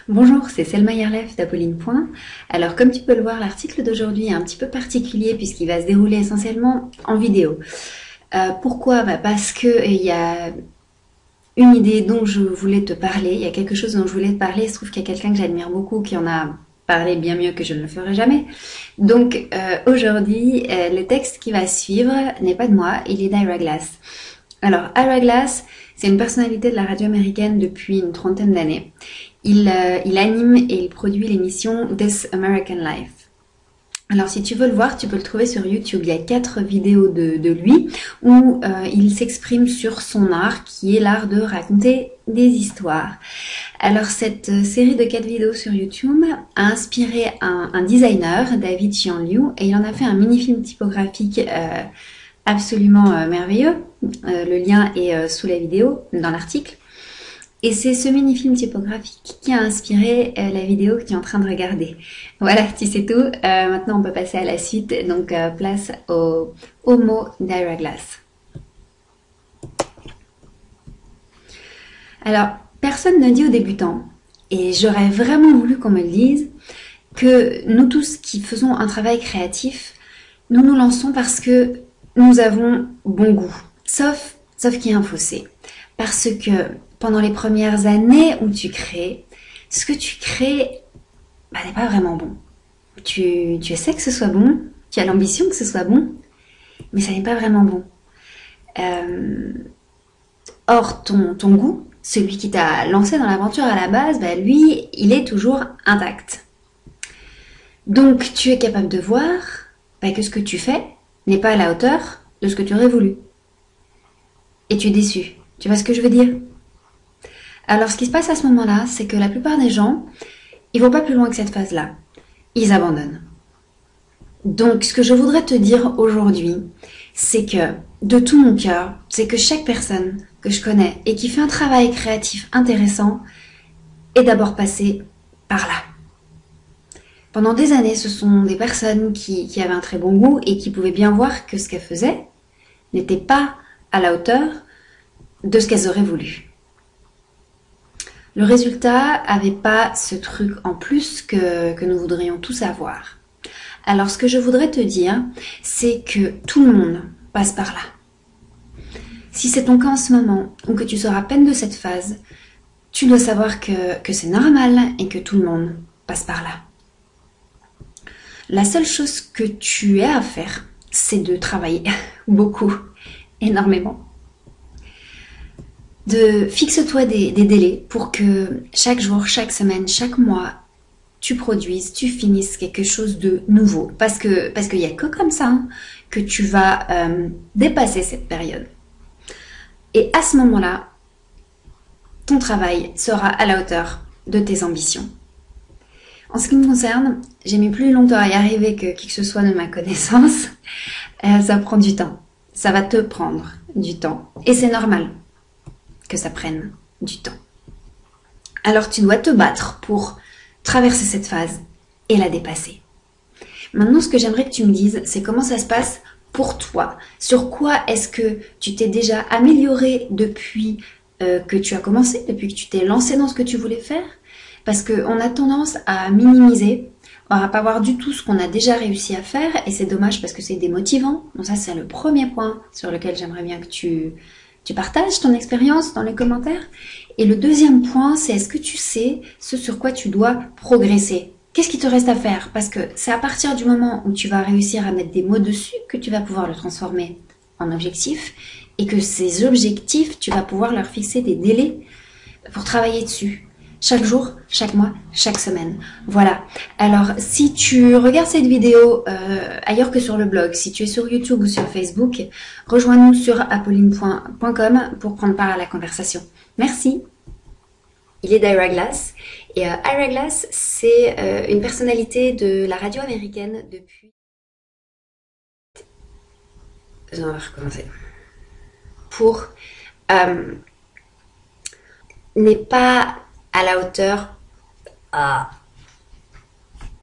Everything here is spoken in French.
Bonjour, c'est Selma Yerlef d'Apolline Point. Alors, comme tu peux le voir, l'article d'aujourd'hui est un petit peu particulier puisqu'il va se dérouler essentiellement en vidéo. Pourquoi? Parce que il y a une idée dont je voulais te parler, il y a quelque chose dont je voulais te parler. Il se trouve qu'il y a quelqu'un que j'admire beaucoup qui en a parlé bien mieux que je ne le ferai jamais. Donc, aujourd'hui, le texte qui va suivre n'est pas de moi, il est d'Ira Glass. Alors, Ira Glass, c'est une personnalité de la radio américaine depuis une trentaine d'années. Il anime et il produit l'émission This American Life. Alors, si tu veux le voir, tu peux le trouver sur YouTube. Il y a 4 vidéos de lui où il s'exprime sur son art, qui est l'art de raconter des histoires. Alors, cette série de 4 vidéos sur YouTube a inspiré un designer, David Xianliu, et il en a fait un mini-film typographique absolument merveilleux. Le lien est sous la vidéo, dans l'article. Et c'est ce mini-film typographique qui a inspiré la vidéo que tu es en train de regarder. Voilà, tu sais tout. Maintenant, on peut passer à la suite. Donc, place au mot d'Ira Glass. Alors, personne ne dit aux débutants, et j'aurais vraiment voulu qu'on me le dise, que nous tous qui faisons un travail créatif, nous nous lançons parce que nous avons bon goût. Sauf qu'il y a un fossé. Parce que pendant les premières années où tu crées, ce que tu crées n'est pas vraiment bon. Tu essaies que ce soit bon, tu as l'ambition que ce soit bon, mais ça n'est pas vraiment bon. Or, ton goût, celui qui t'a lancé dans l'aventure à la base, lui, il est toujours intact. Donc, tu es capable de voir que ce que tu fais n'est pas à la hauteur de ce que tu aurais voulu. Et tu es déçu. Tu vois ce que je veux dire? Alors, ce qui se passe à ce moment-là, c'est que la plupart des gens, ils vont pas plus loin que cette phase-là. Ils abandonnent. Donc, ce que je voudrais te dire aujourd'hui, c'est que, de tout mon cœur, c'est que chaque personne que je connais et qui fait un travail créatif intéressant est d'abord passée par là. Pendant des années, ce sont des personnes qui avaient un très bon goût et qui pouvaient bien voir que ce qu'elles faisaient n'était pas à la hauteur de ce qu'elles auraient voulu. Le résultat avait pas ce truc en plus que nous voudrions tous avoir. Alors, ce que je voudrais te dire, c'est que tout le monde passe par là. Si c'est ton cas en ce moment, ou que tu sors à peine de cette phase, tu dois savoir que c'est normal et que tout le monde passe par là. La seule chose que tu as à faire, c'est de travailler beaucoup, énormément. Fixe-toi des délais pour que chaque jour, chaque semaine, chaque mois, tu produises, tu finisses quelque chose de nouveau. Parce qu'il n'y a que comme ça que tu vas dépasser cette période. Et à ce moment-là, ton travail sera à la hauteur de tes ambitions. En ce qui me concerne, j'ai mis plus longtemps à y arriver que qui que ce soit de ma connaissance. Ça prend du temps. Ça va te prendre du temps. Et c'est normal que ça prenne du temps. Alors tu dois te battre pour traverser cette phase et la dépasser. Maintenant, ce que j'aimerais que tu me dises, c'est comment ça se passe pour toi. Sur quoi est-ce que tu t'es déjà amélioré depuis que tu as commencé, depuis que tu t'es lancé dans ce que tu voulais faire? Parce qu'on a tendance à minimiser, à pas voir du tout ce qu'on a déjà réussi à faire, et c'est dommage parce que c'est démotivant. Donc ça, c'est le premier point sur lequel j'aimerais bien que tu partages ton expérience dans les commentaires. Et le deuxième point, c'est est-ce que tu sais ce sur quoi tu dois progresser? Qu'est-ce qui te reste à faire? Parce que c'est à partir du moment où tu vas réussir à mettre des mots dessus que tu vas pouvoir le transformer en objectif, et que ces objectifs, tu vas pouvoir leur fixer des délais pour travailler dessus. Chaque jour, chaque mois, chaque semaine. Voilà. Alors, si tu regardes cette vidéo ailleurs que sur le blog, si tu es sur YouTube ou sur Facebook, rejoins-nous sur apolline.com pour prendre part à la conversation. Merci. Il est d'Ira Glass. Et Ira Glass, c'est une personnalité de la radio américaine depuis... On va recommencer. Pour... n'est pas à la hauteur